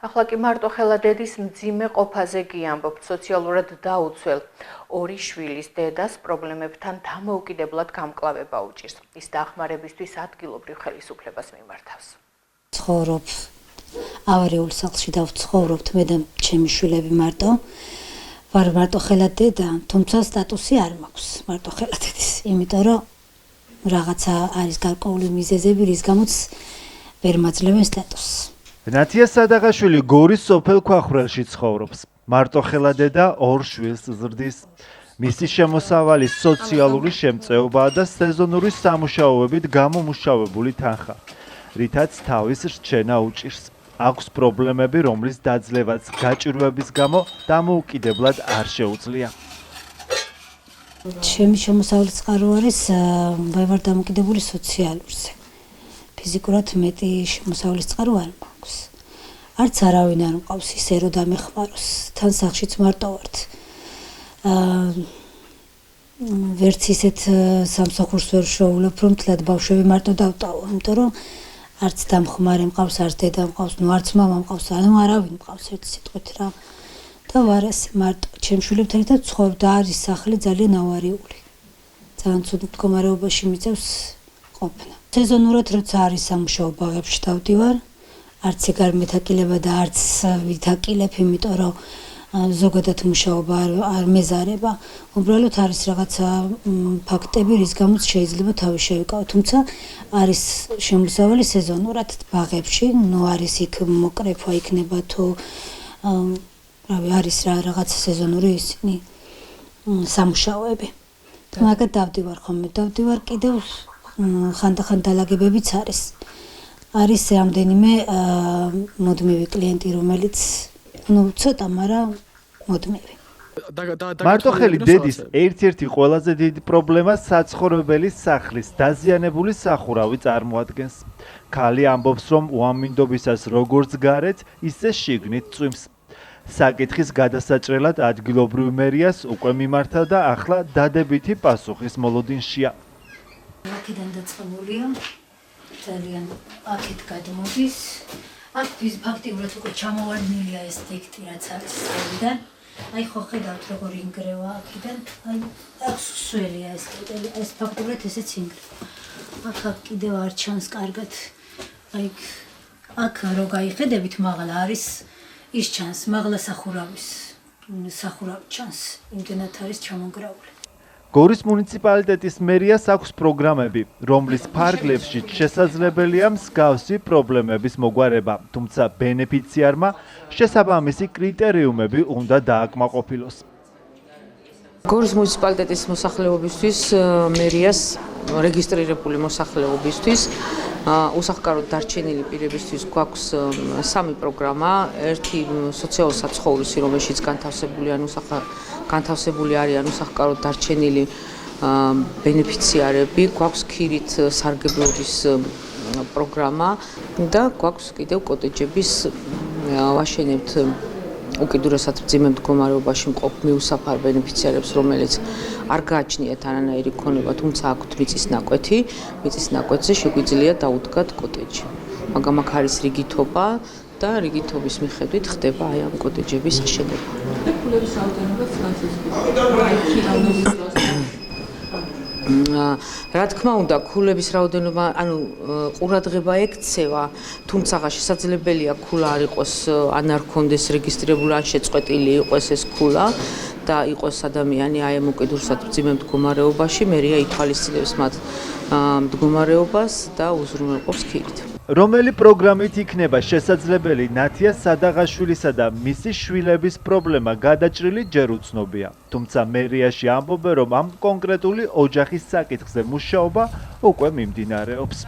ახლა კი მარტო ხელა დედის მძიმე ყოფაზე გიამბობთ, სოციალურად დაუცველ ორი შვილის დედას პრობლემებთან დამოუკიდებლად გამკლავება უჭირს. ის დახმარებისთვის ადგილობრივ ხელისუფლებას მიმართავს. ცხოვრობ ავარიულ სახლში და ვცხოვრობთ მე და ჩემი შვილები მარტო. ვარ მარტო ხელა დედა, თუმცა სტატუსი არ მაქვს მარტო ხელა დედის, იმიტომ რომ რაღაცა არის გარკვეული მიზეზები, რის გამოც ვერ მაძლევენ სტატუსს. ნათია სადაღაშვილი გორის სოფელ ქვახვრელში ცხოვრობს. მარტო ხელა დედა ორ შვილს ზრდის. მისი შემოსავალი სოციალური შემწეობაა და სეზონური სამუშაოებით გამომუშავებული თანხა, რითაც თავის რჩენა უჭირს. აქვს პრობლემები, რომლის დაძლევაც გაჭირვების გამო დამოუკიდებლად არ შეუძლია. ჩემი შემოსავლის წყარო არის ვარ დამოკიდებული სოციალურზე. ფიზიკურად მეტი შემოსავლის წყარო არ მაქვს. არც არავინ არ მყავს ისე რომ დამეხმაროს. თან სახლშიც მარტო ვართ. ვერც ისეთ სამსახურს ვერ შევულებ, რომ თლად ბავშვები მარტო დავტოვო, იმიტომ რომ არც დამხმარე მყავს, არც დედა მყავს, ნუ არც მამა მყავს, ანუ არავინ მყავს ერთ სიტყვით რა. და ვარ ასე მარტო ჩემ შვილებთან ერთად ვცხოვრობ და არის სახლი ძალიან ავარიული. ძალიან ცუდ მდგომარეობაში მიწევს ყოფნა. სეზონურად როცა არის სამუშაო ბაღებში დავდივარ, არც ეგარ მეთაკილება და არც ვითაკილებ, იმიტომ რომ ზოგადად მუშაობა არ მეზარება. უბრალოდ არის რაღაცა ფაქტები, რის გამოც შეიძლება თავი შევიკავო, თუმცა არის შემოსავალი სეზონურად ბაღებში, ნუ არის იქ მოკრეფვა იქნება თუ რავი არის რაღაც სეზონური ისინი სამუშაოები. მაგათ დავდივარ ხოლმე, დავდივარ კიდევ ხანდახან დალაგებებიც არის. არის რამდენიმე მუდმივი კლიენტი, რომელიც ნუ ცოტა, მაგრამ მუდმივი. მარტოხელი დედის ერთ-ერთი ყველაზე დიდი პრობლემა საცხოვრებელი სახლის დაზიანებული სახურავი წარმოადგენს. ქალი ამბობს, რომ უამინდობისას როგორც გარეთ, ისე შიგნით წვიმს. საკითხის გადასაჭრელად ადგილობრივ მერიას უკვე მიმართა და ახლა დადებითი პასუხის მოლოდინშია. აქედან დაწყებულია ძალიან აქეთ გადმოდის. აქ ფაქტიურად უკვე ჩამოვარდნილია ეს ტექტი, რაც არის სწორიდან. აი ხო ხედავთ როგორ ინგრევა აქედან. აი აქ სველია ეს კედელი, ეს ფაქტიურად ესეც ინგრევა. აქ კიდევ არ ჩანს კარგად. აი აქ რო გაიხედებით მაღლა არის ის ჩანს, მაღლა სახურავი ჩანს, იმდენად არის ჩამონგრაული. გორის მუნიციპალიტეტის მერიას აქვს პროგრამები, რომლის ფარგლებში შესაძლებელია მსგავსი პრობლემების მოგვარება, თუმცა ბენეფიციარმა შესაბამისი კრიტერიუმები უნდა დააკმაყოფილოს. გორის მუნიციპალიტეტის მოსახლეობისთვის მერიას რეგისტრირებული მოსახლეობისთვის უსახკაროდ დარჩენილი პირებისთვის გვაქვს სამი პროგრამა, ერთი სოციალური საცხოვრისი, რომელშიც განთავსებული არიან უსახკაროდ დარჩენილი ბენეფიციარები, გვაქვს ქირით სარგებლობის პროგრამა და გვაქვს კიდევ კოტეჯების ვაშენებთ უკიდურესად მძიმე მდგომარეობაში მყოფ მიუსაფარ ბენეფიციარებს, რომელიც არ გააჩნიათ არანაირი ქონება, თუმცა აქვთ მიწის ნაკვეთი, მიწის ნაკვეთზე შეგვიძლია დაუდგათ კოტეჯი. მაგრამ აქ არის რიგითობა და რიგითობის მიხედვით ხდება აი ამ კოტეჯების აშენება. რა თქმა უნდა, ქულების რაოდენობა, ანუ ყურადღება ექცევა, თუმცა შესაძლებელია ქულა არ იყოს, ან არ ქონდეს რეგისტრირებული, ან შეწყვეტილი იყოს ეს ქულა და იყოს ადამიანი აი ამ უკიდურესად მძიმე მდგომარეობაში, მერია ითვალისწინებს მათ მდგომარეობას და უზრუნველყოფს ქირით. რომელი პროგრამით იქნება შესაძლებელი ნათია სადაღაშვილისა და მისი შვილების პრობლემა გადაჭრილი ჯერ უცნობია. თუმცა მერიაში ამბობენ, რომ ამ კონკრეტული ოჯახის საკითხზე მუშაობა უკვე მიმდინარეობს.